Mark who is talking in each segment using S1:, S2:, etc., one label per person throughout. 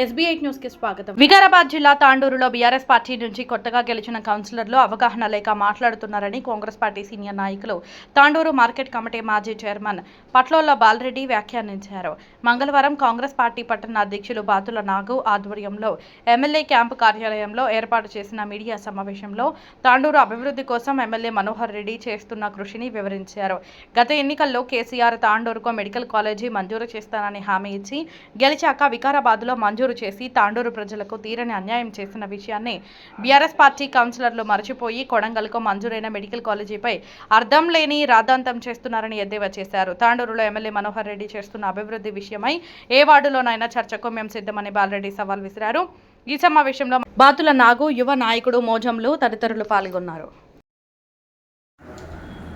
S1: SBI news కి స్వాగతం. వికారాబాద్ జిల్లా తాండూరులో బీఆర్ఎస్ పార్టీ నుంచి కొత్తగా గెలిచిన కౌన్సిలర్లు అవగాహన లేక మాట్లాడుతున్నారని కాంగ్రెస్ పార్టీ సీనియర్ నాయకులు తాండూరు మార్కెట్ కమిటీ మాజీ చైర్మన్ పట్లోళ్ల బాలరెడ్డి వ్యాఖ్యానించారు. మంగళవారం కాంగ్రెస్ పార్టీ పట్టణ అధ్యక్షులు బాతుల నాగు ఆధ్వర్యంలో ఎమ్మెల్యే క్యాంపు కార్యాలయంలో ఏర్పాటు చేసిన మీడియా సమావేశంలో తాండూరు అభివృద్ధి కోసం ఎమ్మెల్యే మనోహర్ రెడ్డి చేస్తున్న కృషిని వివరించారు. గత ఎన్నికల్లో కేసీఆర్ తాండూరుకు మెడికల్ కాలేజీ మంజూరు చేస్తానని హామీ ఇచ్చి గెలిచాక వికారాబాద్లో మంజూరు చేసి తాండూరు ప్రజలకు తీరని అన్యాయం చేసిన విషయాన్ని బీఆర్ఎస్ పార్టీ కౌన్సిలర్లు మరచిపోయి కొడంగల్కు మంజూరైన మెడికల్ కాలేజీపై అర్థం లేని రాద్ధాంతం చేస్తున్నారని ఎద్దేవా చేశారు. తాండూరులో ఎమ్మెల్యే మనోహర్ రెడ్డి చేస్తున్న అభివృద్ధి విషయమై ఏ వార్డులోనైనా చర్చకు మేము సిద్ధమని బాలరెడ్డి సవాల్ విసిరారు. ఈ సమావేశంలో బాతుల నాగు, యువ నాయకుడు మోజంలు తదితరులు పాల్గొన్నారు.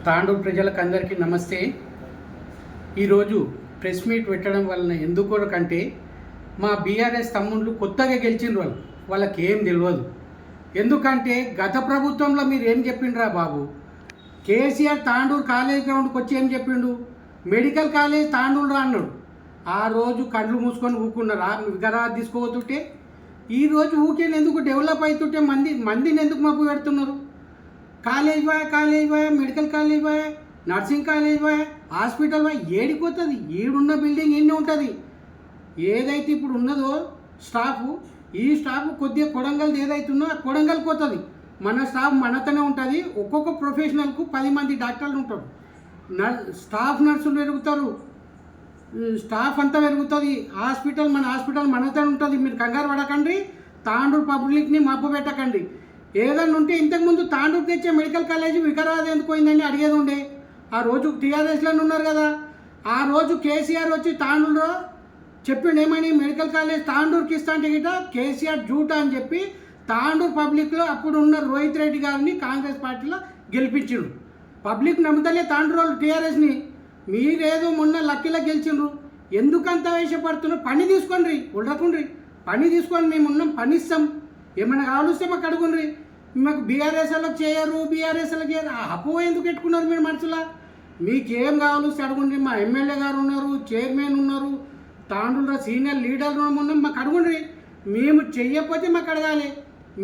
S2: తాండూరు ప్రజలకు అందరికీ నమస్తే. ఈరోజు ప్రెస్ మీట్ పెట్టడం వలన ఎందుకంటే మా బీఆర్ఎస్ తమ్ముళ్ళు కొత్తగా గెలిచిన వాళ్ళకి ఏం తెలియదు. ఎందుకంటే గత ప్రభుత్వంలో మీరు ఏం చెప్పిండ్రా బాబు? కేసీఆర్ తాండూరు కాలేజ్ గ్రౌండ్కి వచ్చి ఏం చెప్పిండు? మెడికల్ కాలేజ్ తాండూరు అన్నాడు. ఆ రోజు కళ్ళు మూసుకొని ఊకున్నారా? వికారాబాద్ తీసుకోవతుంటే ఈరోజు ఊకేళ్ళు ఎందుకు డెవలప్ అవుతుంటే మందిని ఎందుకు మబ్బు పెడుతున్నారు? College boy medical college boy, nursing college boy, hospital boy ఏడిపోతుంది. ఈడున్న బిల్డింగ్ ఎన్ని ఉంటుంది. ఏదైతే ఇప్పుడు ఉన్నదో స్టాఫ్, ఈ స్టాఫ్ కొద్దిగా కొడంగల్ది ఏదైతుందో ఆ కొడంగల్కి పోతుంది. మన స్టాఫ్ మనతోనే ఉంటుంది. ఒక్కొక్క ప్రొఫెషనల్కు 10 మంది డాక్టర్లు ఉంటారు. స్టాఫ్ నర్సులు పెరుగుతారు, స్టాఫ్ అంతా పెరుగుతుంది. మన హాస్పిటల్ మనతోనే ఉంటుంది. మీరు కంగారు పడకండి, తాండూరు పబ్లిక్ని మబ్బు పెట్టకండి. ఏదన్నా ఉంటే ఇంతకుముందు తాండూరు తెచ్చే మెడికల్ కాలేజీ వికారాబాద్ ఎందుకు పోయిందని అడిగేది ఉండే. ఆ రోజు టీఆర్ఎస్లోనే ఉన్నారు కదా. ఆ రోజు కేసీఆర్ వచ్చి తాండూరులో చెప్పిండు ఏమని? మెడికల్ కాలేజ్ తాండూరుకి ఇస్తా అంటే గిట కేసీఆర్ జూటా అని చెప్పి తాండూరు పబ్లిక్లో అప్పుడు ఉన్న రోహిత్ రెడ్డి గారిని కాంగ్రెస్ పార్టీలో గెలిపించిండ్రు. పబ్లిక్ నమ్ముతలే తాండూరు వాళ్ళు టీఆర్ఎస్ని. మీరేదో మొన్న లక్కీలో గెలిచిండ్రు. ఎందుకంత వేషపడుతున్నారు? పని తీసుకోండి, ఉండకుండ్రి. పని తీసుకొని మేము ఉన్నాం, పని ఇస్తాం. ఏమైనా కావాలిస్తే మాకు అడుగుండ్రి. మాకు బీఆర్ఎస్ వాళ్ళకి చేయరు, బీఆర్ఎస్ వాళ్ళకి చేయరు. అపో ఎందుకు పెట్టుకున్నారు మీరు మనసులో? మీకేం కావాలిస్తే అడుగుండ్రి. మా ఎమ్మెల్యే గారు ఉన్నారు, చైర్మన్ ఉన్నారు, తాండూరులో సీనియర్ లీడర్లు ఉన్నాం. మాకు అడుగుండ్రి. మేము చెయ్యకపోతే మాకు అడగాలి.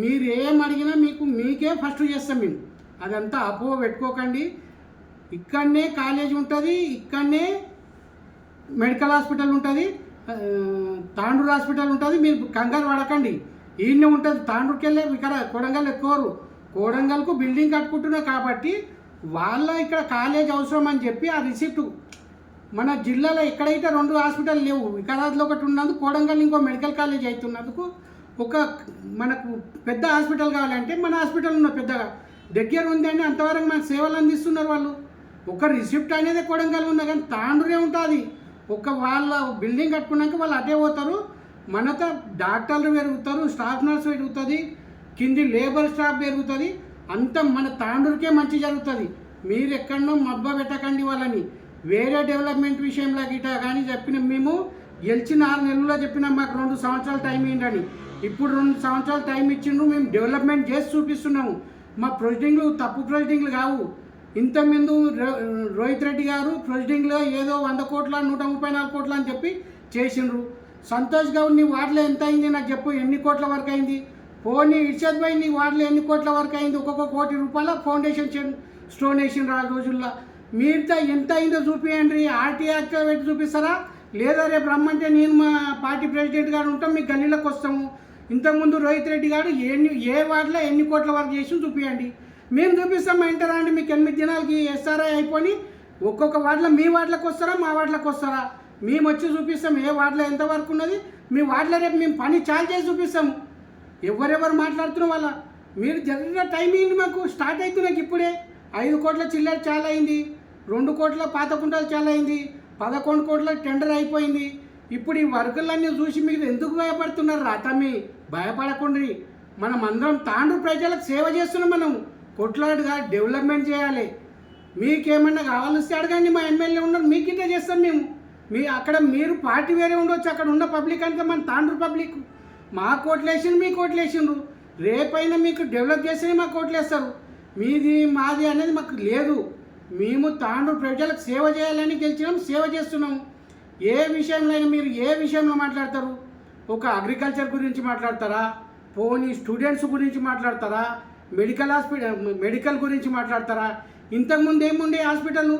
S2: మీరు ఏం అడిగినా మీకే ఫస్ట్ చేస్తాం మేము. అదంతా అపో పెట్టుకోకండి. ఇక్కడనే కాలేజ్ ఉంటుంది, ఇక్కడనే మెడికల్ హాస్పిటల్ ఉంటుంది, తాండూరు హాస్పిటల్ ఉంటుంది. మీరు కంగారు పడకండి. ఈయనే ఉంటుంది. తాండూరుకి వెళ్ళే కొడంగల్ ఎక్కువరు. కొడంగల్కు బిల్డింగ్ కట్టుకుంటున్నారు కాబట్టి ఇక్కడ కాలేజ్ అవసరం అని చెప్పి ఆ రిసిప్ట్ మన జిల్లాలో ఎక్కడైతే 2 హాస్పిటల్ లేవు, వికారాబాద్లో ఒకటి ఉన్నందుకు, కొడంగల్ ఇంకో మెడికల్ కాలేజ్ అవుతున్నందుకు మనకు పెద్ద హాస్పిటల్ కావాలంటే మన హాస్పిటల్ ఉన్న పెద్దగా దగ్గర ఉందండి. అంతవరకు మనకు సేవలు అందిస్తున్నారు వాళ్ళు. ఒక రిసిప్ట్ అనేది కొడంగల్ ఉన్నా కానీ తాండూరే ఉంటుంది. వాళ్ళ బిల్డింగ్ కట్టుకున్నాక వాళ్ళు అటే పోతారు. మనతో డాక్టర్లు పెరుగుతారు, స్టాఫ్ నర్స్ పెరుగుతుంది, కింది లేబర్ స్టాఫ్ పెరుగుతుంది. అంతా మన తాండూరుకే మంచి జరుగుతుంది. మీరు ఎక్కడనో మబ్బ పెట్టకండి వాళ్ళని. వేరే డెవలప్మెంట్ విషయంలో గిట కానీ చెప్పిన మేము గెలిచిన 6 నెలల్లో చెప్పినాం మాకు 2 సంవత్సరాలు టైం ఇవ్వండి. ఇప్పుడు 2 సంవత్సరాలు టైం ఇచ్చిండ్రు. మేము డెవలప్మెంట్ చేసి చూపిస్తున్నాము. మా ప్రొసీడింగ్లు తప్పు ప్రొసీడింగ్లు కావు. ఇంతకుముందు రోహిత్ రెడ్డి గారు ప్రొసీడింగ్లో ఏదో 100 కోట్ల 134 కోట్ల అని చెప్పి చేసిండ్రు. సంతోష్ గౌడ్ నీ వార్డులో ఎంత అయింది నాకు చెప్పు, ఎన్ని కోట్ల వరకు అయింది? పోనీ ఇర్షద్ భాయ్ నీ వార్డులో ఎన్ని కోట్ల వరకు అయింది? ఒక్కొక్క ₹1 కోటి ఫౌండేషన్ స్టోన్ వేసిండ్రు ఆ రోజుల్లో. మీరుతో ఎంత అయిందో చూపించండి. ఆర్టీఆర్ పెట్టి చూపిస్తారా? లేదా రేపు రమ్మంటే నేను మా పార్టీ ప్రెసిడెంట్ గారు ఉంటాం, మీ గల్లీలోకి వస్తాము. ఇంతకుముందు రోహిత్ రెడ్డి గారు ఏ వార్డులో ఎన్ని కోట్ల వరకు చేసి చూపించండి. మేము చూపిస్తాం. మా ఇంటర్ అండి మీకు 8 దినాలకి ఎస్ఆర్ఐ అయిపోయి ఒక్కొక్క వార్డులో మీ వార్డులోకి వస్తారా, మా వార్డులోకి వస్తారా? మేము వచ్చి చూపిస్తాం ఏ వార్డులో ఎంతవరకు ఉన్నది. మీ వార్డులో రేపు మేము పని చాలు చేసి చూపిస్తాము. ఎవరెవరు మాట్లాడుతున్న వాళ్ళ మీరు జరిగిన టైం ఏంటి? మాకు స్టార్ట్ అవుతున్నాయి ఇప్పుడే. 5 కోట్ల చిల్లర చాలా అయింది, 2 కోట్ల పాత కుంటాలు చాలా అయింది, 11 కోట్ల టెండర్ అయిపోయింది. ఇప్పుడు ఈ వర్కులన్నీ చూసి మీరు ఎందుకు భయపడుతున్నారు? రాతమ్మి భయపడకండి. మనం అందరం తాండూరు ప్రజలకు సేవ చేస్తున్నాం. మనం కొట్లాడుగా డెవలప్మెంట్ చేయాలి. మీకేమన్నా కావాల్సి అడగండి. మా ఎమ్మెల్యే ఉన్నారు, మీకు ఇంటే చేస్తాం మేము. అక్కడ మీరు పార్టీ వేరే ఉండొచ్చు, అక్కడ ఉన్న పబ్లిక్ అంతా మన తాండూరు పబ్లిక్. మా కోట్లు వేసిండ్రు, మీ కోట్లు వేసిండ్రు. రేపైనా మీకు డెవలప్ చేస్తేనే మా కోట్లు వేస్తారు. మీది మాది అనేది మాకు లేదు. మేము తాండూరు ప్రజలకు సేవ చేయాలని గెలిచినాం, సేవ చేస్తున్నాం. ఏ విషయంలో మీరు ఏ విషయంలో మాట్లాడతారు? ఒక అగ్రికల్చర్ గురించి మాట్లాడతారా, పోనీ స్టూడెంట్స్ గురించి మాట్లాడతారా, మెడికల్ గురించి మాట్లాడతారా? ఇంతకుముందు ఏముండే హాస్పిటల్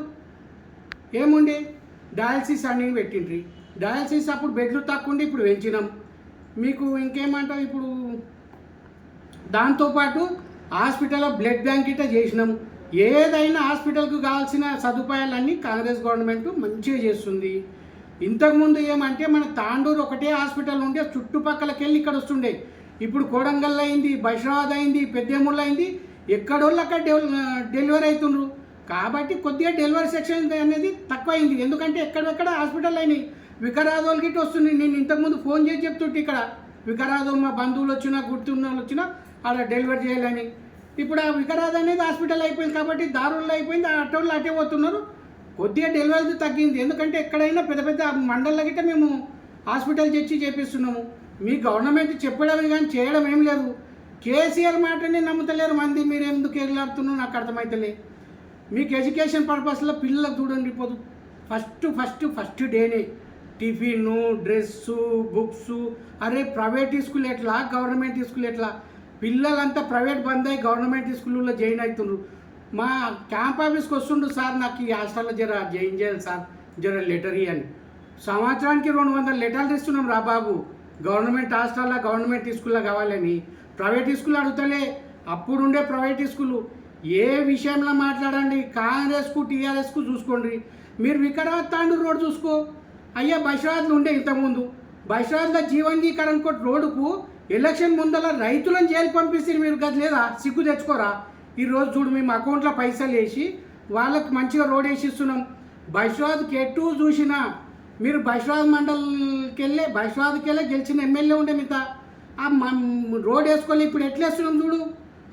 S2: ఏముండే? డయాలసిస్ అని పెట్టిండ్రి. డయాలసిస్ అప్పుడు బెడ్లు తక్కువ ఉండి ఇప్పుడు పెంచినాం. మీకు ఇంకేమంటారు? ఇప్పుడు దాంతోపాటు హాస్పిటల్లో బ్లడ్ బ్యాంక్ ఇట్లా చేసినాం. ఏదైనా హాస్పిటల్కు కావాల్సిన సదుపాయాలన్నీ కాంగ్రెస్ గవర్నమెంట్ మంచిగా చేస్తుంది. ఇంతకుముందు ఏమంటే మన తాండూరు ఒకటే హాస్పిటల్ ఉంటే చుట్టుపక్కలకి వెళ్ళి ఇక్కడ వస్తుండే. ఇప్పుడు కోడంగల్ అయింది, బైషాబాద్ అయింది, పెద్దేముళ్ళు అయింది, ఎక్కడోళ్ళు అక్కడ డెలివరీ అవుతుండ్రు. కాబట్టి కొద్దిగా డెలివరీ సెక్షన్ అనేది తక్కువైంది. ఎందుకంటే ఎక్కడెక్కడ హాస్పిటల్ అయినాయి. వికరాదోళ్ళకి ఇటు వస్తుంది. నేను ఇంతకుముందు ఫోన్ చేసి చెప్తుంటే ఇక్కడ వికరాదో మా బంధువులు వచ్చినా గుర్తున్న వాళ్ళు వచ్చినా అలా డెలివరీ చేయాలని. ఇప్పుడు ఆ వికరాద్ అనేది హాస్పిటల్ అయిపోయింది కాబట్టి దారుల్లో అయిపోయింది. అటోళ్ళు అటే పోతున్నారు. కొద్దిగా డెలివరీ తగ్గింది. ఎందుకంటే ఎక్కడైనా పెద్ద పెద్ద మండళ్ళ గిట్ట మేము హాస్పిటల్ తెచ్చి చేపిస్తున్నాము. మీ గవర్నమెంట్ చెప్పడమే కానీ చేయడం ఏం లేదు. కేసీఆర్ మాటనే నమ్ముతలేరు మంది. మీరు ఎందుకు ఎగలాడుతున్నారో నాకు అర్థమవుతలే. మీకు ఎడ్యుకేషన్ పర్పస్లో పిల్లలకు చూడండి, పోదు ఫస్ట్ డేనే టిఫిన్, డ్రెస్సు, బుక్స్. అరే ప్రైవేట్ స్కూల్ ఎట్లా, గవర్నమెంట్ స్కూల్ ఎట్లా? పిల్లలంతా ప్రైవేట్ బంద్ అయ్యి గవర్నమెంట్ స్కూల్లో జాయిన్ అవుతున్నారు. మా క్యాంప్ ఆఫీస్కి వస్తుండ్రు, సార్ నాకు ఈ హాస్టల్లో జాయిన్ చేయాలి సార్, లెటర్ అని. సంవత్సరానికి 200 లెటర్లు ఇస్తున్నాం రా బాబు. గవర్నమెంట్ హాస్టల్లో గవర్నమెంట్ స్కూల్లో కావాలని. ప్రైవేట్ స్కూల్ అడుగుతలే. అప్పుడుండే ప్రైవేట్ స్కూలు ఏ విషయంలో మాట్లాడండి, కాంగ్రెస్కు టీఆర్ఎస్కు చూసుకోండి. మీరు వికారాబాద్ తాండూరు రోడ్ చూసుకో. అయ్యా బైషాబాద్లో ఉండే ఇంతకుముందు. బైషాబాద్లో జీవన్జీకరణ కోట్ రోడ్డుకు ఎలక్షన్ ముందల రైతులను జైలు పంపిస్తారు. మీరు గది లేదా? సిగ్గు తెచ్చుకోరా? ఈరోజు చూడు మేము అకౌంట్లో పైసలు వేసి వాళ్ళకి మంచిగా రోడ్ వేసిస్తున్నాం. బైషాబాద్కి ఎటు చూసినా మీరు బైషాబాద్ మండల్కి వెళ్ళి గెలిచిన ఎమ్మెల్యే ఉండే మిగతా ఆ రోడ్ వేసుకోవాలి. ఇప్పుడు ఎట్లేస్తున్నాం చూడు.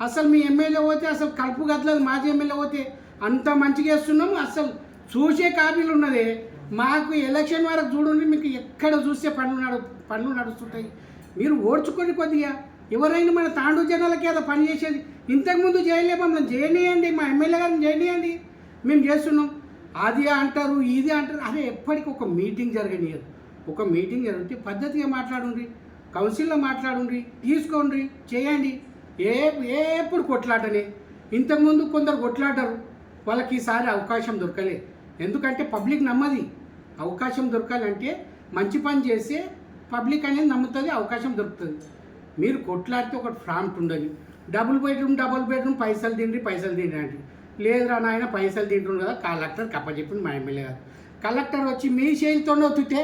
S2: అసలు మీ ఎమ్మెల్యే పోతే అసలు కలుపు గదలేదు. మాజీ ఎమ్మెల్యే పోతే అంత మంచిగా వేస్తున్నాము. అసలు చూసే కాపీలు ఉన్నదే. మాకు ఎలక్షన్ వరకు చూడండి, మీకు ఎక్కడ చూస్తే పనులు నడుస్తుంటాయి. మీరు ఓడ్చుకోండి కొద్దిగా. ఎవరైనా మన తాండూరు జనాలకి ఏదో పని చేసేది. ఇంతకుముందు చేయలే, మమ్మల్ని చేయనియండి, మా ఎమ్మెల్యే గారిని చేయనియండి, మేము చేస్తున్నాం. అది అంటారు, ఇది అంటారు. అరే ఎప్పటికీ ఒక మీటింగ్ జరగనియరు. ఒక మీటింగ్ జరిగితే పద్ధతిగా మాట్లాడండి, కౌన్సిల్లో మాట్లాడండి, తీసుకోండి, చేయండి. ఎప్పుడు కొట్లాటనే. ఇంతకుముందు కొందరు కొట్లాడరు, వాళ్ళకి ఈసారి అవకాశం దొరకలే. ఎందుకంటే పబ్లిక్ నమ్మది. అవకాశం దొరకాలంటే మంచి పని చేస్తే పబ్లిక్ అనేది నమ్ముతుంది, అవకాశం దొరుకుతుంది. మీరు కొట్లాడితే ఒక ప్రాంప్ట్ ఉండదు. డబుల్ బెడ్రూమ్ పైసలు తిండి అంటే లేదురా నాయన పైసలు తింటుండ్రు కదా. కలెక్టర్ కప్పచెప్పింది మా ఎమ్మెల్యే గారు. కలెక్టర్ వచ్చి మీ చేయితో ఒత్తితే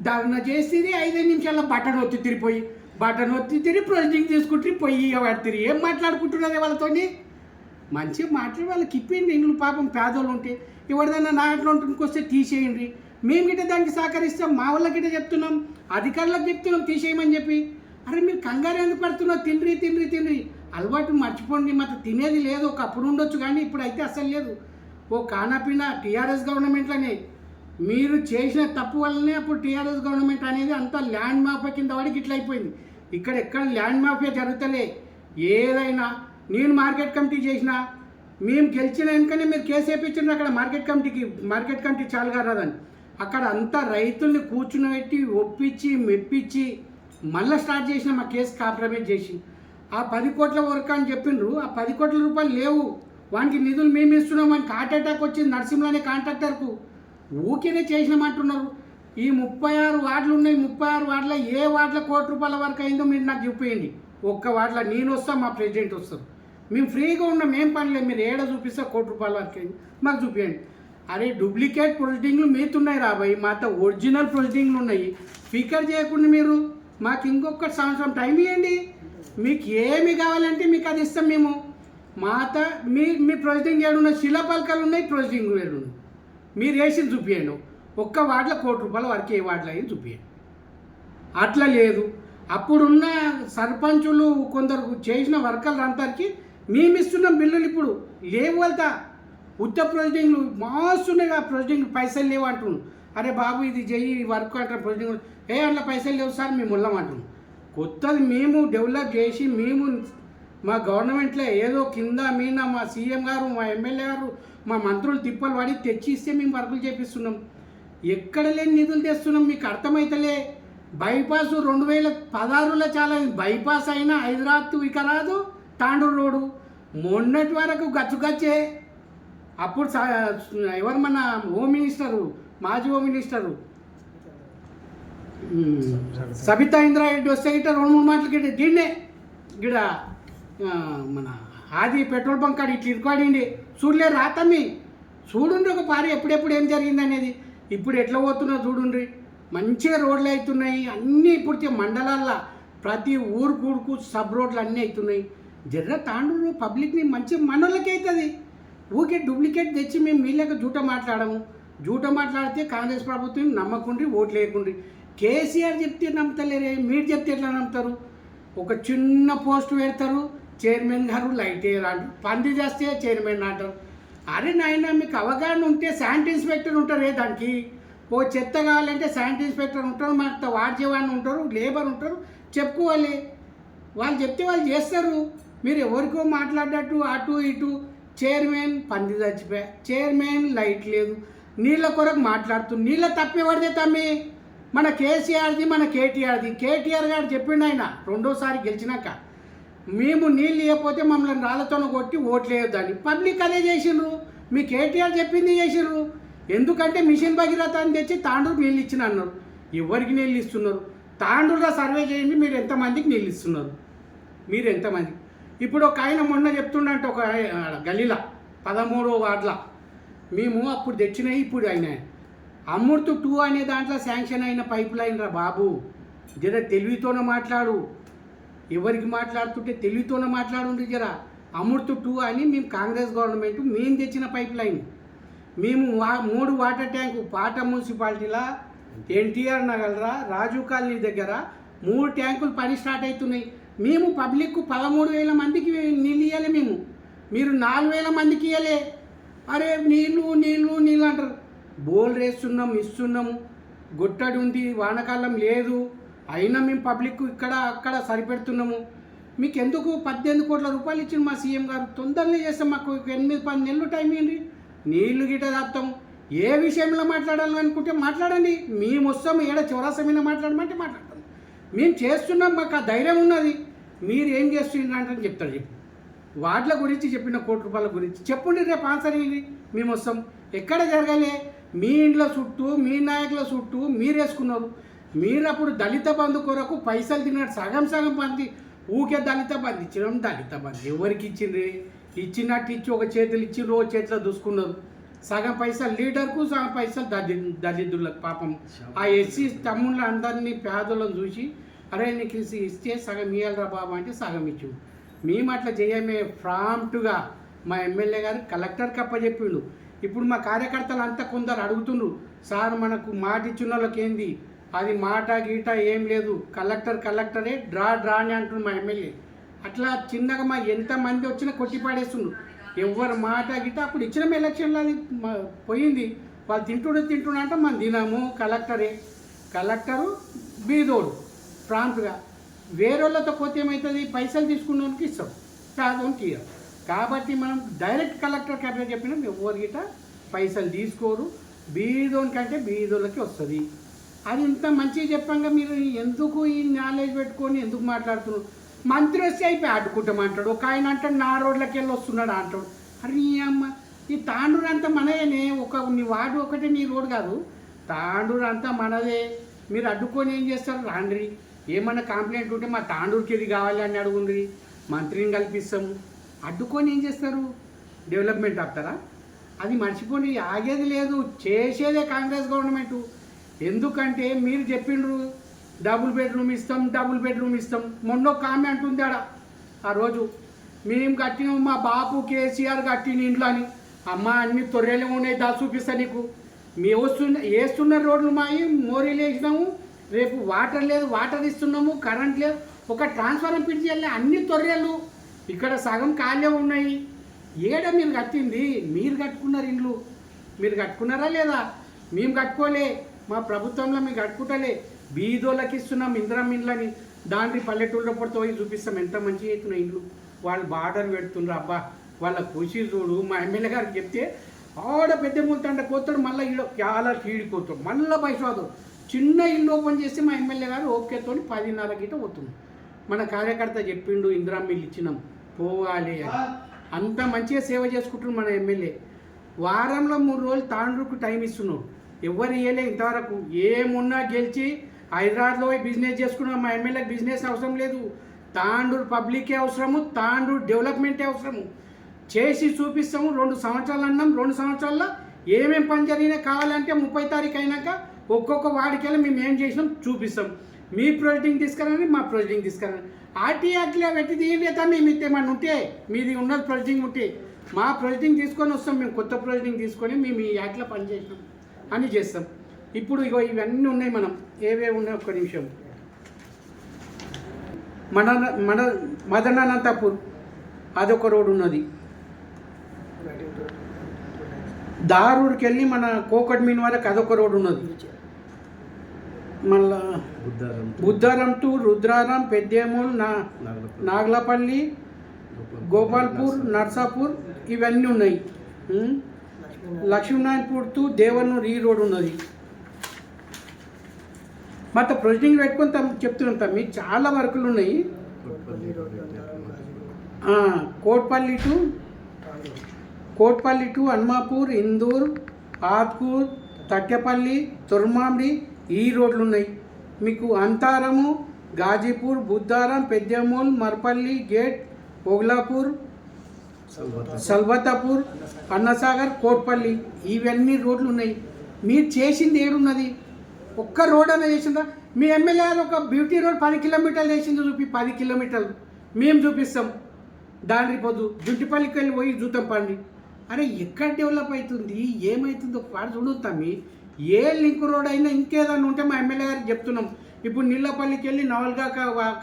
S2: ధర్నా చేసేది 5 నిమిషాల్లో బటన్ ఒత్తి తిరిగి ప్రొసీడింగ్ తీసుకుంటే పోయి పడుతుంది. ఏం మాట్లాడుకుంటున్నది వాళ్ళతోని? మంచిగా మాట్లాడి వాళ్ళకి ఇప్పిండి. ఇంట్లో పాపం పేదోళ్ళు ఉంటే ఎవరిదైనా నా ఇంట్లో వస్తే తీసేయండి. మేము గిట్ట దానికి సహకరిస్తాం. మా వాళ్ళకి గిట్ట చెప్తున్నాం, అధికారులకు చెప్తున్నాం తీసేయమని చెప్పి. అరే మీరు కంగారు ఎందుకు పడుతున్నావు? తిండ్రి అలవాటు మర్చిపోండి. మాకు తినేది లేదు. ఒకప్పుడు ఉండొచ్చు కానీ ఇప్పుడు అయితే అస్సలు లేదు. ఓ కానాపినా టీఆర్ఎస్ గవర్నమెంట్లోనే మీరు చేసిన తప్పు వల్లనే అప్పుడు టీఆర్ఎస్ గవర్నమెంట్ అనేది అంతా ల్యాండ్ మాఫియా కింద వాడికి ఇట్లా అయిపోయింది. ఎక్కడ ల్యాండ్ మాఫియా జరుగుతలే. ఏదైనా నేను మార్కెట్ కమిటీ చేసినా, మేము గెలిచిన వెనుకనే మీరు కేసు వేయించారు అక్కడ మార్కెట్ కమిటీ చాలుగా రాదని. అక్కడ అంతా రైతుల్ని కూర్చుని ఒప్పించి మెప్పించి మళ్ళీ స్టార్ట్ చేసిన మా కేసు కాంప్రమైజ్ చేసి ఆ 10 కోట్ల వరకు అని చెప్పిండ్రు. ఆ 10 కోట్ల రూపాయలు లేవు. వానికి నిధులు మేము ఇస్తున్నాం. వానికి హార్ట్ అటాక్ వచ్చింది నరసింహలోనే కాంట్రాక్టర్కు. ఊరికేనే చేసినామంటున్నారు. ఈ 36 వార్డులు ఉన్నాయి. 36 వార్డులో ఏ వార్డులో ₹1 కోటి వరకు అయిందో మీరు నాకు చూపించండి. ఒక్క వార్డులో నేను వస్తాను, మా ప్రెసిడెంట్ వస్తారు. మేము ఫ్రీగా ఉన్నాం, మేము పనిలేదు. మీరు ఏడ చూపిస్తే ₹1 కోటి వరకు అయింది మాకు చూపించండి. అరే డూప్లికేట్ ప్రొసీడింగ్లు మీతున్నాయి రాబాయి, మాతో ఒరిజినల్ ప్రొసీడింగ్లు ఉన్నాయి. ఫికర్ చేయకుండా మీరు మాకు ఇంకొక సంవత్సరం టైం ఇవ్వండి. మీకు ఏమి కావాలంటే మీకు అది ఇస్తాం మేము. మీ ప్రొసీడింగ్ ఏడున్న శిలాపలకాలు ఉన్నాయి, ప్రొసీడింగ్ ఏడున్నాయి. మీరు వేసింది చూపించండి. ఒక్క వార్డులో ₹1 కోటి వరకు ఏ వార్డులో అయ్యి చూపించండి. అట్లా లేదు. అప్పుడున్న సర్పంచులు కొందరు చేసిన వర్కర్లు అందరికీ మేము ఇస్తున్నాం బిల్లులు. ఇప్పుడు లేవు వెళ్తా ఉత్త ప్రొసీడింగ్లు మాస్తున్నాయి. ఆ ప్రొసీడింగ్ పైసలు లేవు అంటున్నాను. అరే బాబు ఇది చెయ్యి వర్క్ అంటారు ప్రొసీడింగ్. అందులో పైసలు లేవు సార్ మేము అంటున్నాం. కొత్తది మేము డెవలప్ చేసి మేము మా గవర్నమెంట్లో ఏదో కింద మీన మా సీఎం గారు, మా ఎమ్మెల్యే గారు, మా మంత్రులు తిప్పలు పడి తెచ్చి ఇస్తే మేము వర్కులు చేపిస్తున్నాం. ఎక్కడ లేని నిధులు తెస్తున్నాం. మీకు అర్థమైతలే. బైపాస్ 2016లో చాలా బైపాస్ అయినా హైదరాబాద్ వికరాదు తాండూరు రోడ్డు మొన్నటి వరకు గచ్చుగచ్చే. అప్పుడు ఎవరు మన హోమ్ మినిస్టరు, మాజీ హోమ్ మినిస్టరు సబితా ఇంద్రారెడ్డి వస్తే గిట్ట 2-3 మాటలకి దీన్నే గిడ మన ఆది పెట్రోల్ బంక్ కాడ ఇట్లా ఇరుకాడిండి చూడలే రాతమ్మి చూడుండ్రి ఒక పారి ఎప్పుడెప్పుడు ఏం జరిగింది అనేది. ఇప్పుడు ఎట్లా పోతున్నా చూడుండ్రి, మంచిగా రోడ్లు అవుతున్నాయి అన్నీ. ఇప్పుడు మండలాల్లో ప్రతి ఊరుకు సబ్ రోడ్లు అన్నీ అవుతున్నాయి. జర్ర తాండూరు పబ్లిక్ని మంచి మనోళ్ళకి అవుతుంది. ఊకే డూప్లికేట్ తెచ్చి మేము వీళ్ళకి జూట మాట్లాడము. జూట మాట్లాడితే కాంగ్రెస్ ప్రభుత్వం నమ్మకుండ్రి, ఓట్లు వేయకుండ్రి. కేసీఆర్ చెప్తే నమ్ముతలేరే, మీరు చెప్తే ఎట్లా నమ్ముతారు? ఒక చిన్న పోస్ట్ పెడతారు, చైర్మన్ గారు లైట్ వేయాలంటారు, పంది చేస్తే చైర్మన్ అంటారు. అరే నాయన మీకు అవగాహన ఉంటే శానిటరీ ఇన్స్పెక్టర్ ఉంటారే, దానికి ఓ చెత్త కావాలంటే శానిటరీ ఇన్స్పెక్టర్ ఉంటారు, మనతో వార్డ్ జవాన్ ఉంటారు, లేబర్ ఉంటారు, చెప్పుకోవాలి. వాళ్ళు చెప్తే వాళ్ళు చేస్తారు. మీరు ఎవరికో మాట్లాడేటట్టు అటు ఇటు చైర్మన్ పంది చచ్చిపోయా, చైర్మన్ లైట్ లేదు, నీళ్ళ కొరకు మాట్లాడుతూ నీళ్ళ తప్పేవాడితే తమ్మి మన కేసీఆర్ది మన కేటీఆర్ది. కేటీఆర్ గారు చెప్పిండు ఆయన రెండోసారి గెలిచినాక, మేము నీళ్ళు ఇవ్వకపోతే మమ్మల్ని రాళ్ళతోనే కొట్టి ఓట్లు వేయొద్దని. పబ్లిక్ అదే చేసిండ్రు, మీ కేటీఆర్ చెప్పింది చేసిండ్రు. ఎందుకంటే మిషన్ భగీరథ అని తెచ్చి తాండూరు నీళ్ళు ఇచ్చిన అన్నారు. ఎవరికి నీళ్ళు ఇస్తున్నారు? తాండూరులో సర్వే చేయండి, మీరు ఎంతమందికి నీళ్ళు ఇస్తున్నారు, మీరు ఎంతమంది. ఇప్పుడు ఒక ఆయన మొన్న చెప్తుండంటే ఒక గల్లీలో 13వ వార్డులో మేము అప్పుడు తెచ్చినాయి ఇప్పుడు అయినాయి. అమృత్ 2 అనే దాంట్లో శాంక్షన్ అయిన పైప్ లైన్ రా బాబు, జర తెలివితోనే మాట్లాడు. ఎవరికి మాట్లాడుతుంటే తెలివితోనే మాట్లాడుండ్రి జర. అమృత్ 2 అని మేము కాంగ్రెస్ గవర్నమెంట్ మేము తెచ్చిన పైప్ లైన్. మేము 3 వాటర్ ట్యాంకు పాట మున్సిపాలిటీలో ఎన్టీఆర్ నగర్రా రాజీవ్ కాలనీ దగ్గర 3 ట్యాంకులు పని స్టార్ట్ అవుతున్నాయి. మేము పబ్లిక్ 13,000 మందికి నీళ్ళు ఇవ్వాలి, మీరు 4,000 మందికి ఇవ్వలే. అరే నీళ్ళు నీళ్ళు నీళ్ళు అంటారు. బోల్ వేస్తున్నాం, ఇస్తున్నాము, గుట్టడి ఉంది, వానకాలం లేదు, అయినా మేము పబ్లిక్ ఇక్కడ అక్కడ సరిపెడుతున్నాము. మీకు ఎందుకు 18 కోట్ల రూపాయలు ఇచ్చింది మా సీఎం గారు, తొందరగా చేస్తాం, మాకు 8-10 నెలలు టైం ఇవ్వండి, నీళ్లు గిట్ట తాపుతాం. ఏ విషయంలో మాట్లాడాలనుకుంటే మాట్లాడండి, మేము వస్తాము. ఏడ చౌరాసమైన మాట్లాడమంటే మాట్లాడతాం. మేము చేస్తున్నాం, మాకు ఆ ధైర్యం ఉన్నది. మీరు ఏం చేస్తున్నారంటే చెప్తారు. చెప్పు వార్డుల గురించి చెప్పిన 1 కోటి రూపాయల గురించి చెప్పండి, రేపు ఆన్సర్ ఇవ్వండి, మేము వస్తాం. ఎక్కడ జరగాలి? మీ ఇంట్లో చుట్టూ మీ నాయకుల చుట్టూ మీరు వేసుకున్నారు. మీరు అప్పుడు దళిత బంధు కొరకు పైసలు తిన్నారు, సగం సగం మంది ఊకే దళిత బంధు ఇచ్చినాం. దళిత బంధు ఎవరికి ఇచ్చిండ్రి? ఇచ్చినట్టు ఇచ్చి ఒక చేతులు ఇచ్చిండ్రు, ఒక చేతిలో దూసుకున్నారు. సగం పైసలు లీడర్కు, సగం పైసలు దళితులకు. పాపం ఆ ఎస్సీ తమ్ముళ్ళ అందరినీ పేదలను చూసి, అరే నీకు ఇస్తే సగం ఇవ్వాలరా బాబు అంటే సగం ఇచ్చు. మేము అట్లా చేయమే. ప్రాంప్ట్గా మా ఎమ్మెల్యే గారు కలెక్టర్కి అప్పచెప్పిండు. ఇప్పుడు మా కార్యకర్తలు అంతా కొందరు అడుగుతుండ్రు, సార్ మనకు మాట ఇచ్చిన వాళ్ళకి ఏంది, అది మాట గీట ఏం లేదు, కలెక్టరే డ్రా అని అంటుండ్రు మా ఎమ్మెల్యే. అట్లా చిన్నగా మా ఎంతమంది వచ్చినా కొట్టిపాడేస్తుండ్రు. ఎవరు మాట గిట్ట అప్పుడు ఇచ్చిన ఎలక్షన్లో అది పోయింది. వాళ్ళు తింటుండే అంటే మనం తినము. కలెక్టరు బీదోడు ప్రాంప్ట్గా. వేరేళ్ళతో పోతే ఏమవుతుంది, పైసలు తీసుకున్నోనికి ఇస్తాం, పేదోనికి ఇవ్వం. కాబట్టి మనం డైరెక్ట్ కలెక్టర్ క్యాబినెట్ చెప్పినాం, ఎవరు గిట్ట పైసలు తీసుకోరు, బీదోనికంటే బీదోళ్ళకి వస్తుంది. అది ఇంత మంచిగా చెప్పంగా మీరు ఎందుకు ఈ నాలెడ్జ్ పెట్టుకొని ఎందుకు మాట్లాడుతున్నారు? మంత్రి వస్తే అయిపోయి అడ్డుకుంటామంటాడు. ఒక ఆయన అంటాడు నా రోడ్లకి వెళ్ళి వస్తున్నాడు అంటాడు. అరే నీ అమ్మ, ఈ తాండూరు అంతా మనదేనే, నీ వార్డు ఒకటే నీ రోడ్ కాదు, తాండూరు అంతా మనదే. మీరు అడ్డుకొని ఏం చేస్తారు? రాండ్రి, ఏమన్నా కంప్లైంట్ ఉంటే మా తాండూరుకి ఇది కావాలి అని అడుగుండ్రి, మంత్రిని కల్పిస్తాము. అడ్డుకొని ఏం చేస్తారు? డెవలప్మెంట్ ఆపుతారా? అది మర్చిపోండి, ఆగేది లేదు, చేసేదే కాంగ్రెస్ గవర్నమెంట్. ఎందుకంటే మీరు చెప్పిండ్రు డబుల్ బెడ్రూమ్ ఇస్తాం. మొన్న కామెంట్ ఉంది ఆడ ఆ రోజు, మేము కట్టినాము, మా బాపు కేసీఆర్ కట్టిన ఇంట్లో అని. అమ్మ అన్ని తొర్రెలు ఉన్నాయి, చూపిస్తా నీకు. మేము వేస్తున్న రోడ్లు మాయి మోరీలు వేసినాము, రేపు వాటర్ లేదు, వాటర్ ఇస్తున్నాము, కరెంట్ లేదు, ఒక ట్రాన్స్ఫార్మర్ పిలిచి వెళ్ళి అన్ని తొర్రెలు ఇక్కడ సగం ఖాళీ ఉన్నాయి. ఏడ మీరు కట్టింది? మీరు కట్టుకున్నారు ఇండ్లు, మీరు కట్టుకున్నారా లేదా? మేము కట్టుకోలే, మా ప్రభుత్వంలో మేము కట్టుకుంటలే. బీదోళ్ళకి ఇస్తున్నాం ఇందిరం ఇండ్లని. దాంట్లో పల్లెటూళ్ళ పడితే పోయి చూపిస్తాం ఎంత మంచిగా అవుతున్నాయి ఇండ్లు. వాళ్ళు బార్డర్ పెడుతుండ్రు. అబ్బా వాళ్ళ ఖుషి చూడు. మా ఎమ్మెల్యే గారికి చెప్తే ఆడ పెద్ద మూతంటే కోతాడు, మళ్ళీ ఈడ చాలా కీడిపోతాడు, మళ్ళీ పైసలు చిన్న ఇల్లు ఓపెన్ చేస్తే మా ఎమ్మెల్యే గారు ఓకేతో 10:30 గిట పోతుంది. మన కార్యకర్త చెప్పిండు ఇందిరమ్మ ఇల్లు ఇచ్చినాం పోవాలి అని. అంత మంచిగా సేవ చేసుకుంటున్నాడు మన ఎమ్మెల్యే. వారంలో 3 రోజులు తాండ్రుకు టైం ఇస్తున్నాడు. ఎవరు ఇవ్వలే ఇంతవరకు. ఏమున్నా గెలిచి హైదరాబాద్లో పోయి బిజినెస్ చేసుకున్నాం. మా ఎమ్మెల్యేకి బిజినెస్ అవసరం లేదు. తాండూరు పబ్లికే అవసరము, తాండూరు డెవలప్మెంటే అవసరము. చేసి చూపిస్తాము. 2 సంవత్సరాలు అన్నాం. 2 సంవత్సరాల్లో ఏమేమి పని జరిగినా కావాలంటే 30 తారీఖు అయినాక ఒక్కొక్క వాడికెళ్ళి మేము ఏం చేసినాం చూపిస్తాం. మీ ప్రొజెక్టింగ్ తీసుకురండి, మా ప్రొజెక్టింగ్ తీసుకురండి. ఆర్టీఆర్టీలో పెట్టి తీయండి కదా. మేము ఇస్తేమన్నా ఉంటే మీది ఉన్నది ప్రొజెక్టింగ్ ఉంటే మా ప్రొజెక్టింగ్ తీసుకొని వస్తాం. మేము కొత్త ప్రొజెక్టింగ్ తీసుకొని మేము ఈ యాక్ట్లో పని చేసినాం అని చేస్తాం. ఇప్పుడు ఇగో ఇవన్నీ ఉన్నాయి. మనం ఏవేవి ఉన్నాయి ఒక్క నిమిషం. మన మదనానంతపూర్ అదొక రోడ్ ఉన్నది. దారూరుకి వెళ్ళి మన కోకట్ మీన్ వరకు అదొక రోడ్ ఉన్నది. మళ్ళా బుద్ధారం టు రుద్రారం, పెద్దేమూల్, నాగలపల్లి, గోపాల్పూర్, నర్సాపూర్ ఇవన్నీ ఉన్నాయి. లక్ష్మీనారాయణపూర్ టు దేవనూరు ఈ రోడ్ ఉన్నది. మొత్తం ప్రొజెక్టింగ్ పెట్టుకొని చెప్తున్నాం. మీకు చాలా వర్కులు ఉన్నాయి. కోట్పల్లి టు హన్మాపూర్, ఇందూర్, ఆత్కూర్, తట్టెపల్లి, తుర్మామిడి ఈ రోడ్లు ఉన్నాయి. మీకు అంతారము, గాజీపూర్, బుద్ధారం, పెద్దమూల్, మర్పల్లి గేట్, ఓగ్లాపూర్, సల్బతాపూర్, అన్నసాగర్, కోట్పల్లి ఇవన్నీ రోడ్లు ఉన్నాయి. మీరు చేసింది ఏడున్నది? ఒక్క రోడ్ అన్న చేసిందా? మీ ఎమ్మెల్యే ఒక బ్యూటీ రోడ్ 10 కిలోమీటర్లు చేసింది చూపి. 10 కిలోమీటర్లు మేము చూపిస్తాం. దాని పొద్దు జుట్టిపల్లికి వెళ్ళి పోయి చూద్దాం పండి. అరే ఎక్కడ డెవలప్ అవుతుంది, ఏమవుతుందో పాడు చూడుతామి. ఏ లింక్ రోడ్ అయినా ఇంకేదన్నా ఉంటే మా ఎమ్మెల్యే గారికి చెప్తున్నాం. ఇప్పుడు నీళ్ళపల్లికి వెళ్ళి నవల్గా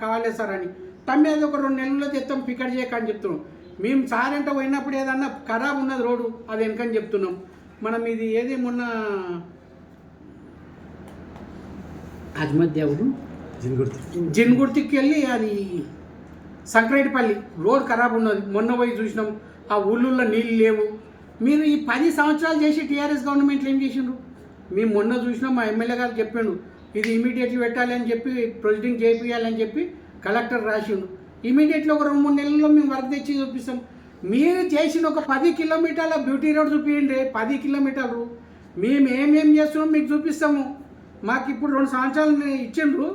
S2: కావాలే సార్ అని తమ్మి అది ఒక 2 నెలల్లో తెస్తాం పికట్ చేయక అని చెప్తున్నాం. మేము సార్ అంటే పోయినప్పుడు ఏదన్నా ఖరాబ్ ఉన్నది రోడ్డు అది వెనకని చెప్తున్నాం. మనం ఇది ఏది మొన్న అజ్మత్ దేవుడు జిన్గుర్తికి వెళ్ళి అది సంక్రేటిపల్లి రోడ్ ఖరాబ్ ఉన్నది. మొన్న పోయి చూసినాం. ఆ ఊళ్ళల్లో నీళ్ళు లేవు. మీరు ఈ 10 సంవత్సరాలు చేసి టీఆర్ఎస్ గవర్నమెంట్లో ఏం చేసిండ్రు? మేము మొన్న చూసినాం. మా ఎమ్మెల్యే గారు చెప్పాడు ఇది ఇమీడియట్లీ పెట్టాలి అని చెప్పి ప్రొసీడింగ్ చేయించాలని చెప్పి కలెక్టర్ రాసిండు. ఇమీడియట్లీ ఒక 2-3 నెలల్లో మేము వర్క్ తెచ్చి చూపిస్తాం. మీరు చేసిన ఒక 10 కిలోమీటర్ల బ్యూటీ రోడ్ చూపించండి. 10 కిలోమీటర్లు మేము ఏమేం చేస్తున్నాం మీకు చూపిస్తాము. మాకు ఇప్పుడు 2 సంవత్సరాలు ఇచ్చిండ్రు.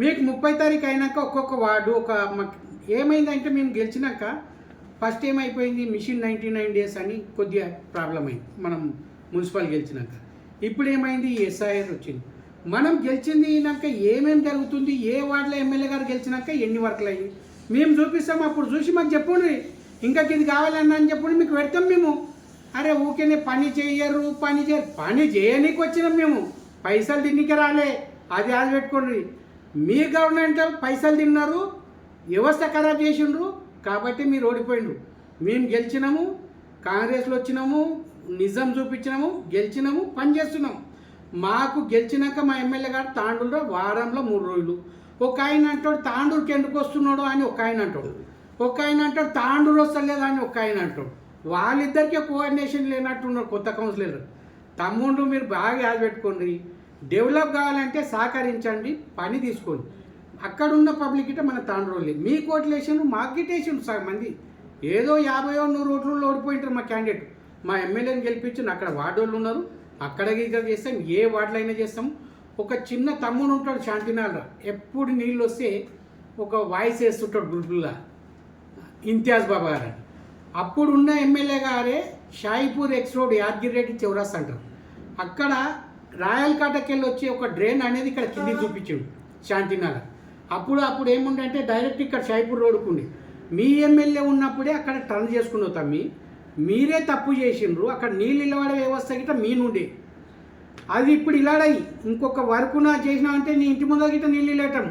S2: మీకు 30 తారీఖు అయినాక ఒక్కొక్క వార్డు మాకు ఏమైందంటే మేము గెలిచినాక ఫస్ట్ ఏమైపోయింది మిషన్ 99 days అని కొద్దిగా ప్రాబ్లం అయింది మనం మున్సిపల్ గెలిచినాక. ఇప్పుడు ఏమైంది ఎస్ఐఆర్ వచ్చింది. మనం గెలిచిందినాక ఏమేమి జరుగుతుంది, ఏ వార్డులో ఎమ్మెల్యే గారు గెలిచినాక ఎన్ని వర్కులు అయ్యి మేము చూపిస్తాం. అప్పుడు చూసి మాకు చెప్పండి ఇంకా ఇది కావాలన్నా అని చెప్పండి మీకు పెడతాం మేము. అరే ఊరికే పని చేయనీకి వచ్చినాం మేము. పైసలు తిన్నికే రాలే. అది పెట్టుకోండి. మీ గవర్నమెంట్ పైసలు తిన్నారు, వ్యవస్థ ఖరాబ్ చేసిండ్రు కాబట్టి మీరు ఓడిపోయిండ్రు. మేము గెలిచినాము, కాంగ్రెస్లో వచ్చినాము, నిజం చూపించినాము, గెలిచినాము, పని చేస్తున్నాము. మాకు గెలిచినాక మా ఎమ్మెల్యే గారు తాండూరులో వారంలో 3 రోజులు. ఒక ఆయన అంటాడు తాండూరుకి ఎందుకు వస్తున్నాడు అని ఒక ఆయన అంటాడు. ఒక ఆయన అంటాడు తాండూరు వస్తలేదు అని ఒక ఆయన అంటాడు. వాళ్ళిద్దరికీ కోఆర్డినేషన్ లేనట్టున్నారు కొత్త కౌన్సిలర్. తమ్ముళ్ళు మీరు బాగా యాద పెట్టుకోండి. డెవలప్ కావాలంటే సహకరించండి, పని తీసుకోండి. అక్కడున్న పబ్లిక్ గిట్ట మన తాండ్రోళ్ళే మీ కోట్లేసాను మాకు గిట్టేసిండు సగం మంది. ఏదో 50-100 ఓట్లలో ఓడిపోయింటారు మా క్యాండిడేట్. మా ఎమ్మెల్యేని గెలిపించిన అక్కడ వార్డు వాళ్ళు ఉన్నారు. అక్కడ గిట్ట చేస్తాం, ఏ వార్డులో అయినా చేస్తాం. ఒక చిన్న తమ్ముడు ఉంటాడు శాంతినాల, ఎప్పుడు నీళ్ళు వస్తే ఒక వాయిస్ వేస్తుంటాడు గ్రూపుల్లో, ఇంతియాజ్ బాబా గారు. అప్పుడు ఉన్న ఎమ్మెల్యే గారే షాయిపూర్ ఎక్స్ రోడ్ యాదగిరెడ్డి చౌరాస్ అంటారు. అక్కడ రాయల్ కాటకెళ్ళి వచ్చి ఒక డ్రైన్ అనేది ఇక్కడ కింది చూపించాడు శాంతినగర్. అప్పుడు ఏముండే అంటే డైరెక్ట్ ఇక్కడ షాయిపూర్ రోడ్డుకుండి. మీ ఎమ్మెల్యే ఉన్నప్పుడే అక్కడ టర్న్ చేసుకుని తమ్మి మీరే తప్పు చేసిండ్రు. అక్కడ నీళ్ళు ఇల్లవాడే వ్యవస్థ గిట్ట మీ నుండి అది ఇప్పుడు ఇలాడయి ఇంకొక వర్క్ నా చేసినావంటే నీ ఇంటి ముందర గిట్ట నీళ్ళు ఇల్లటం.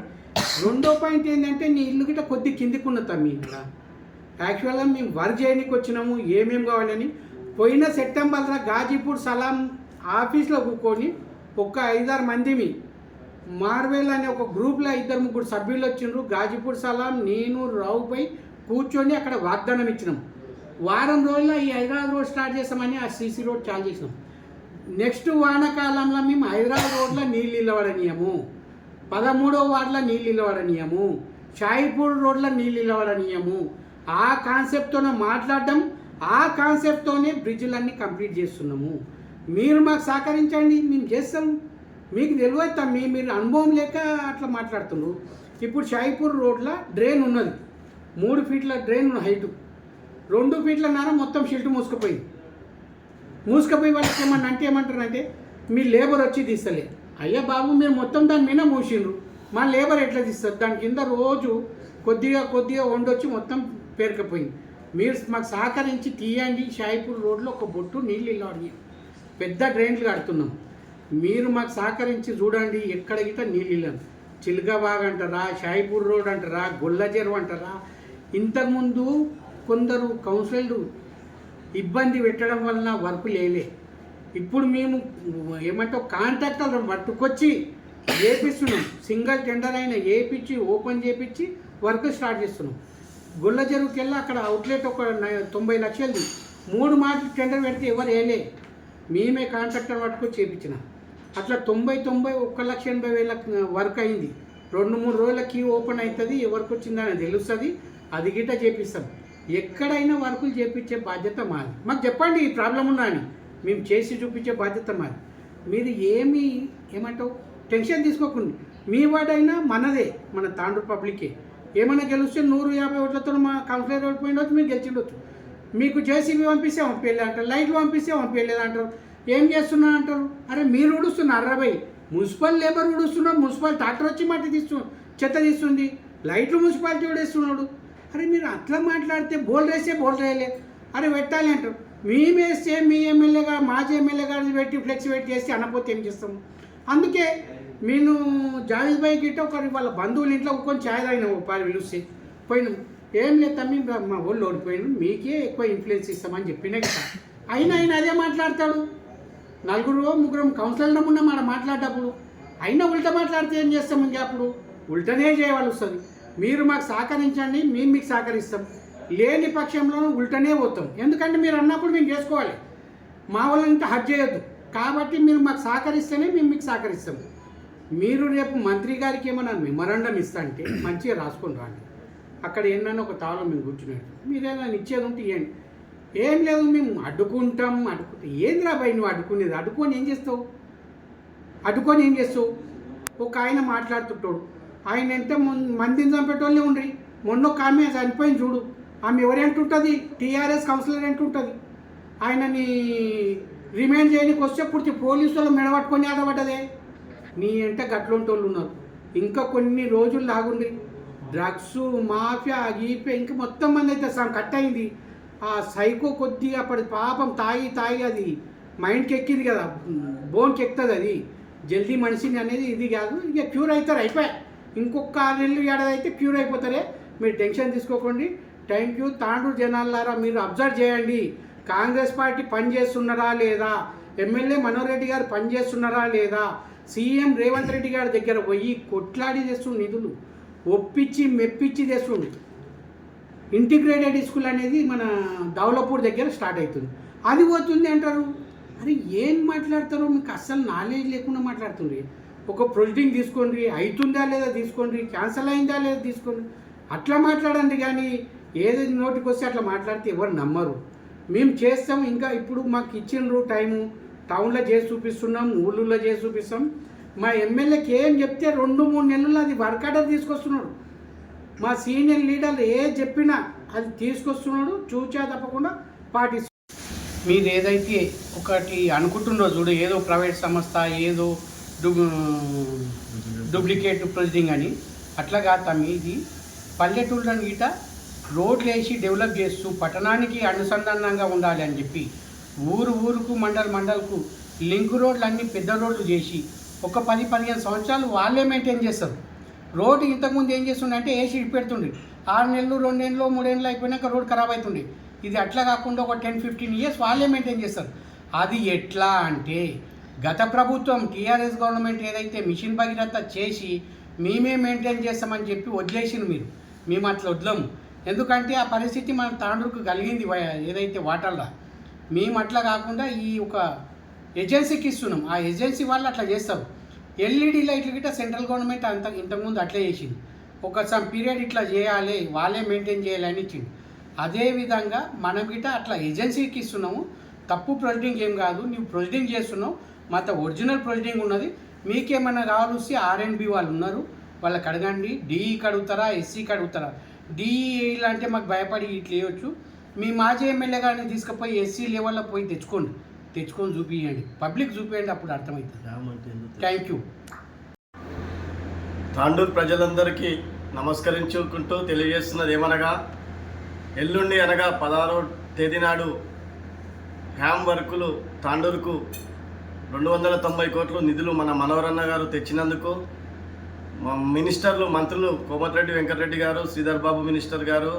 S2: 2వ పాయింట్ ఏంటంటే నీ ఇల్లు గిట్ట కొద్ది కిందికున్న తమ్మి. ఇక్కడ యాక్చువల్గా మేము వర్క్ చేయడానికి వచ్చినాము ఏమేమి కావాలని. పోయిన సెప్టెంబర్లో గాజీపూర్ సలాం ఆఫీస్లో కూర్చొని ఒక 5-6 మందిమి మార్వేల్ అనే ఒక గ్రూప్లో 2-3 సభ్యులు వచ్చిండ్రు. గాజీపూర్ సలాం నేను రావుపై కూర్చొని అక్కడ వాగ్దానం ఇచ్చినాం. వారం రోజుల్లో ఈ హైదరాబాద్ రోడ్ స్టార్ట్ చేస్తామని ఆ సీసీ రోడ్ చాలు చేసినాం. నెక్స్ట్ వానాకాలంలో మేము హైదరాబాద్ రోడ్లో నీళ్ళు ఇవ్వడనీయము, 13వ వార్డులో నీళ్ళు ఇవ్వడనీయము, షాయిపూర్ రోడ్లో నీళ్ళు ఇవ్వడనీయము. ఆ కాన్సెప్ట్తోనే మాట్లాడడం, ఆ కాన్సెప్ట్తోనే బ్రిడ్జ్లన్నీ కంప్లీట్ చేస్తున్నాము. మీరు మాకు సహకరించండి, మేము చేస్తాం. మీకు తెలియదు, మీరు అనుభవం లేక అట్లా మాట్లాడుతున్నారు. ఇప్పుడు షాయిపూర్ రోడ్లో డ్రైన్ ఉన్నది, 3 ఫీట్ల డ్రైన్ హైటు, 2 ఫీట్లన్నర మొత్తం షిల్ట్ మూసుకుపోయి వాళ్ళకి ఏమంటారంటే మీ లేబర్ వచ్చి తీస్తలే. అయ్యా బాబు, మీరు మొత్తం దాని మీద మూసిండ్రు, మా లేబర్ ఎట్లా తీస్తారు? దాని కింద రోజు కొద్దిగా వండొచ్చి మొత్తం పేరుకపోయింది. మీరు మాకు సహకరించి తీయండి. షాయిపూర్ రోడ్లో ఒక బొట్టు నీళ్ళు ఇవ్వాలి, పెద్ద డ్రైన్లు కడుతున్నాం. మీరు మాకు సహకరించి చూడండి, ఎక్కడ గిట్ట నీళ్ళు ఇవ్వను. చిల్కబాగ్ అంటారా, షాయిపూర్ రోడ్ అంటారా, గొల్ల చెరువు అంటారా. ఇంతకుముందు కొందరు కౌన్సిలర్లు ఇబ్బంది పెట్టడం వలన వర్క్ లేలే. ఇప్పుడు మేము ఏమంటావు కాంట్రాక్టర్లను పట్టుకొచ్చి చేపిస్తున్నాం. సింగిల్ టెండర్ అయినా చేపించి ఓపెన్ చేపించి వర్క్ స్టార్ట్ చేస్తున్నాం. గొల్ల చెరువుకి వెళ్ళి అక్కడ అవుట్లెట్ ఒక 90 లక్షలది 3 మాటలు టెండర్ పెడితే ఎవరు వేయలే, మేమే కాంట్రాక్టర్ పట్టుకొచ్చి చేపించినాం. అట్లా 1,80,000 వర్క్ అయింది. 2-3 రోజులకి ఓపెన్ అవుతుంది, ఎవరికి వచ్చిందని తెలుస్తుంది. అది గిట్ట చేపిస్తాం. ఎక్కడైనా వర్కులు చేపించే బాధ్యత మాది. మాకు చెప్పండి ఈ ప్రాబ్లం ఉన్నా అని, మేము చేసి చూపించే బాధ్యత మాది. మీరు ఏమంటావు టెన్షన్ తీసుకోకండి. మీ వాడైనా మనదే, మన తాండూరు పబ్లికే. ఏమైనా గెలిస్తే 150 ఓట్లతో మా కౌన్సిలర్ ఓడిపోయిండొచ్చు, మీరు గెలిచిండొచ్చు. మీకు జేసీబీ పంపిస్తే పంపించలేదు అంటారు, లైట్లు పంపిస్తే పంపించలేదు అంటారు. ఏం చేస్తున్నా అంటారు? అరే మీరు ఉడుస్తున్నారు 60, మున్సిపల్ లేబర్ ఉడుస్తున్నారు, మున్సిపల్ ట్రాక్టర్ వచ్చి మట్టి చెత్త తీస్తుంది, లైట్లు మున్సిపాలిటీ ఉడేస్తున్నాడు. అరే మీరు అట్లా మాట్లాడితే బోల్ రేయలే, అరే పెట్టాలి అంటారు. మేమేస్తే మీ ఎమ్మెల్యే గారు, మాజీ ఎమ్మెల్యే గారిని పెట్టి ఫ్లెక్స్ పెట్టి చేస్తే అనకపోతే ఏం చేస్తాము? అందుకే నేను జావేద్ భాయ్ గిట్ట వాళ్ళ బంధువుల ఇంట్లో కొంచెం ఛాయ్ తాగినాము, 10 పిలిస్తే పోయినాం. ఏం లేదు తమ్మి, మా వాళ్ళు ఓడిపోయినాం, మీకే ఎక్కువ ఇన్ఫ్లుయెన్స్ ఇస్తామని చెప్పినా కదా. అయినా ఆయన అదే మాట్లాడతాడు. 4-3 కౌన్సిలర్ల ముందు మాట మాట్లాడేటప్పుడు అయినా ఉల్టా మాట్లాడితే ఏం చేస్తాం? ఇంకా అప్పుడు ఉల్టనే చేయవలసి వస్తుంది. మీరు మాకు సహకరించండి, మేము మీకు సహకరిస్తాం. లేని పక్షంలో ఉల్టనే పోతాం. ఎందుకంటే మీరు అన్నప్పుడు మేము చేసుకోవాలి, మా వాళ్ళంతా హట్ చేయొద్దు. కాబట్టి మీరు మాకు సహకరిస్తేనే మేము మీకు సహకరిస్తాం. మీరు రేపు మంత్రి గారికి ఏమన్నా మెమరాండం ఇస్తా అంటే మంచిగా రాసుకొని రాండి. అక్కడ ఏంటన్నా ఒక తాళం మేము కూర్చున్నట్టు మీరేమైనా ఇచ్చేది ఉంటే ఇవ్వండి. ఏం లేదు, మేము అడ్డుకుంటే ఏంద్రా భయ్ నువ్వు అడ్డుకునేది? అడ్డుకొని ఏం చేస్తావు? ఒక ఆయన మాట్లాడుతుంటాడు, ఆయన ఎంత మందిని చంపేటోళ్ళే ఉండ్రి. మొన్న ఒక ఆమె చనిపోయింది చూడు, ఆమె ఎవరేంటుంటుంది? TRS councillor ఏంటుంటుంది? ఆయనని రిమైండ్ చేయడానికి వస్తే పూర్తి పోలీసు వాళ్ళు మెడబట్టుకొని ఆడబడ్డదే. నీ అంటే గట్లుంటోళ్ళు ఉన్నారు. ఇంకా కొన్ని రోజులు లాగుండ్రి. డ్రగ్స్ మాఫియా గీపే ఇంకా మొత్తం మంది అయితే కట్ అయింది. ఆ సైకో కొద్దిగా అప్పటి పాపం తాగి అది మైండ్కి ఎక్కింది కదా, బోన్కి ఎక్కుతుంది. అది జల్దీ మనిషిని అనేది ఇది కాదు. ఇక క్యూర్ అవుతారు, అయిపోయా. ఇంకొక 6 నెలలు ఏడాదైతే క్యూర్ అయిపోతారే. మీరు టెన్షన్ తీసుకోకండి. Thank you. తాండూరు జనాలారా, మీరు అబ్జర్వ్ చేయండి, కాంగ్రెస్ పార్టీ పనిచేస్తున్నారా లేదా, ఎమ్మెల్యే మనోహర్ రెడ్డి గారు పనిచేస్తున్నారా లేదా, సీఎం రేవంత్ రెడ్డి గారి దగ్గర పోయి కొట్లాడి తెస్తుండు, నిధులు ఒప్పించి మెప్పించి తెస్తుండు. ఇంటిగ్రేటెడ్ స్కూల్ అనేది మన దౌలపూర్ దగ్గర స్టార్ట్ అవుతుంది. అది పోతుంది అంటారు. అరే ఏం మాట్లాడతారో మీకు అస్సలు నాలెడ్జ్ లేకుండా మాట్లాడుతుంది. ఒక ప్రొసీడింగ్ తీసుకోండి, అవుతుందా లేదా తీసుకోండి, క్యాన్సల్ అయిందా లేదా తీసుకోండి, అట్లా మాట్లాడండి. కానీ ఏది నోటికి వస్తే అట్లా మాట్లాడితే ఎవరు నమ్మరు. మేము చేస్తాం. ఇంకా ఇప్పుడు మాకు ఇచ్చిండ్రు టైము, టౌన్లో చేసి చూపిస్తున్నాం, ఊళ్ళో చేసి చూపిస్తాం. మా ఎమ్మెల్యేకి ఏం చెప్తే 2-3 నెలల్లో అది వర్క్ ఆర్డర్ తీసుకొస్తున్నాడు. మా సీనియర్ లీడర్లు ఏది చెప్పినా అది తీసుకొస్తున్నాడు, చూచా తప్పకుండా పాటిస్తున్నాడు. మీరు ఏదైతే ఒకటి అనుకుంటుండో చూడు, ఏదో ప్రైవేట్ సంస్థ, ఏదో డూప్లికేట్ ప్రొసీడింగ్ అని, అట్లా కాదు. ఇది పల్లెటూళ్ళని గిట రోడ్లు వేసి డెవలప్ చేస్తూ పట్టణానికి అనుసంధానంగా ఉండాలి అని చెప్పి ఊరుకు మండలకు లింక్ రోడ్లు అన్నీ పెద్ద రోడ్లు చేసి ఒక 10-15 సంవత్సరాలు వాళ్ళే మెయింటైన్ చేస్తారు. రోడ్డు ఇంతకుముందు ఏం చేస్తుండే వేసి పెడుతుండే, 6 నెలలు 2 నెలలు 3 నెలలు అయిపోయినాక రోడ్ ఖరాబ్ అవుతుండే. ఇది అట్లా కాకుండా ఒక 10-15 ఇయర్స్ వాళ్ళే మెయింటైన్ చేస్తారు. అది ఎట్లా అంటే గత ప్రభుత్వం టీఆర్ఎస్ గవర్నమెంట్ ఏదైతే మిషన్ భగీరథ చేసి మేమే మెయింటైన్ చేస్తామని చెప్పి వదిలేసింది. మేము అట్లా వదలము. ఎందుకంటే ఆ పరిస్థితి మన తాండూరుకు కలిగింది ఏదైతే వాటర్లా. మేము అట్లా కాకుండా ఈ ఒక ఏజెన్సీకి ఇస్తున్నాం. ఆ ఏజెన్సీ వాళ్ళు అట్లా చేస్తారు. ఎల్ఈడి లైట్లు గిట్ట సెంట్రల్ గవర్నమెంట్ ఇంతకుముందు అట్లే చేసింది. ఒక సమ్ పీరియడ్ ఇట్లా చేయాలి, వాళ్ళే మెయింటైన్ చేయాలని ఇచ్చింది. అదేవిధంగా మనం గిట్ట అట్లా ఏజెన్సీకి ఇస్తున్నాము. తప్పు ప్రొసీడింగ్ ఏం కాదు, నువ్వు ప్రొసీడింగ్ చేస్తున్నావు, మాతో ఒరిజినల్ ప్రొసీడింగ్ ఉన్నది. మీకేమన్నా కావాల్సి ఆర్ఎండ్బి వాళ్ళు ఉన్నారు, వాళ్ళకి అడగండి. డిఈకి అడుగుతారా, ఎస్సీకి అడుగుతారా? డిఈ అంటే మాకు భయపడి ఇట్లా వేయవచ్చు. మీ మాజీ ఎమ్మెల్యే గారిని తీసుకుపోయి ఎస్సీ లెవెల్లో పోయి తెచ్చుకొని చూపించండి, పబ్లిక్ చూపించండి, అప్పుడు అర్థమవుతుంది. Thank you.
S3: తాండూరు ప్రజలందరికీ నమస్కరించుకుంటూ తెలియజేస్తున్నది ఏమనగా, ఎల్లుండి అనగా 16వ తేదీ నాడు హ్యామ్ వర్కులు తాండూరుకు 290 కోట్లు నిధులు మన మనోహరన్న గారు తెచ్చినందుకు మినిస్టర్లు, మంత్రులు కోమటిరెడ్డి వెంకటరెడ్డి గారు, శ్రీధర్ బాబు మినిస్టర్ గారు,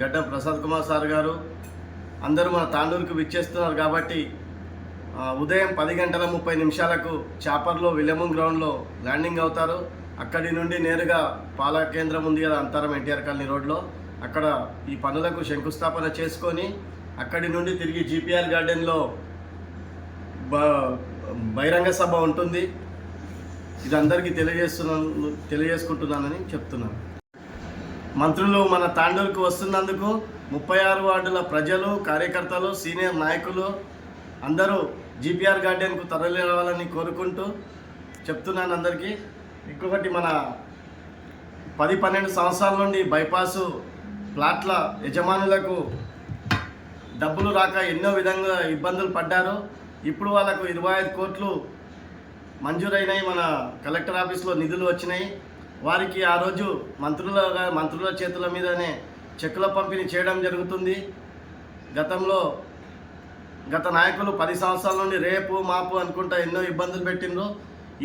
S3: గడ్డం ప్రసాద్ కుమార్ సార్ గారు అందరూ మన తాండూరుకు విచ్చేస్తున్నారు. కాబట్టి ఉదయం 10:30 చాపర్లో విలియం గ్రౌండ్లో ల్యాండింగ్ అవుతారు. అక్కడి నుండి నేరుగా పాల కేంద్రం ఉంది కదా, అంతరం ఎన్టీఆర్ కాలనీ రోడ్లో, అక్కడ ఈ పనులకు శంకుస్థాపన చేసుకొని అక్కడి నుండి తిరిగి జీపీఆర్ గార్డెన్లో బహిరంగ సభ ఉంటుంది. ఇది అందరికీ తెలియజేసుకుంటున్నానని చెప్తున్నాను. మంత్రులు మన తాండూరుకు వస్తున్నందుకు 36 వార్డుల ప్రజలు, కార్యకర్తలు, సీనియర్ నాయకులు అందరూ జీపీఆర్ గార్డెన్కు తరలి రావాలని కోరుకుంటూ చెప్తున్నాను అందరికీ. ఇంకొకటి, మన 10-12 సంవత్సరాల నుండి బైపాసు ప్లాట్ల యజమానులకు డబ్బులు రాక ఎన్నో విధంగా ఇబ్బందులు పడ్డారు. ఇప్పుడు వాళ్ళకు 25 కోట్లు మంజూరైనాయి. మన కలెక్టర్ ఆఫీస్లో నిధులు వచ్చినాయి. వారికి ఆ రోజు మంత్రుల చేతుల మీదనే చెక్కుల పంపిణీ చేయడం జరుగుతుంది. గత నాయకులు 10 సంవత్సరాల నుండి రేపు మాపు అనుకుంటా ఎన్నో ఇబ్బందులు పెట్టిండ్రు.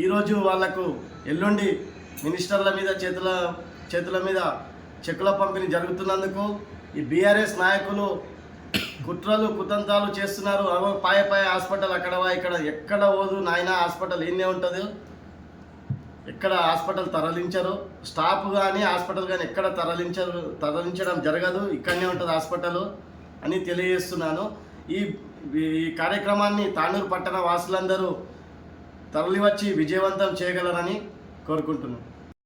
S3: ఈరోజు వాళ్లకు ఎల్లుండి మినిస్టర్ల మీద చేతుల మీద చెక్కుల పంపిణీ జరుగుతున్నందుకు ఈ బీఆర్ఎస్ నాయకులు కుట్రలు కుతంత్రాలు చేస్తున్నారు. పాయ హాస్పిటల్ అక్కడవా ఇక్కడ ఎక్కడ పోదు నాయన, హాస్పిటల్ ఈయనే ఉంటుంది, ఎక్కడ హాస్పిటల్ తరలించరు. స్టాఫ్ కానీ హాస్పిటల్ కానీ ఎక్కడ తరలించడం జరగదు, ఇక్కడనే ఉంటుంది హాస్పిటల్ అని తెలియజేస్తున్నాను. ఈ కార్యక్రమాన్ని తాండూరు పట్టణ వాసులందరూ తరలివచ్చి విజయవంతం చేయగలరని కోరుకుంటున్నాను.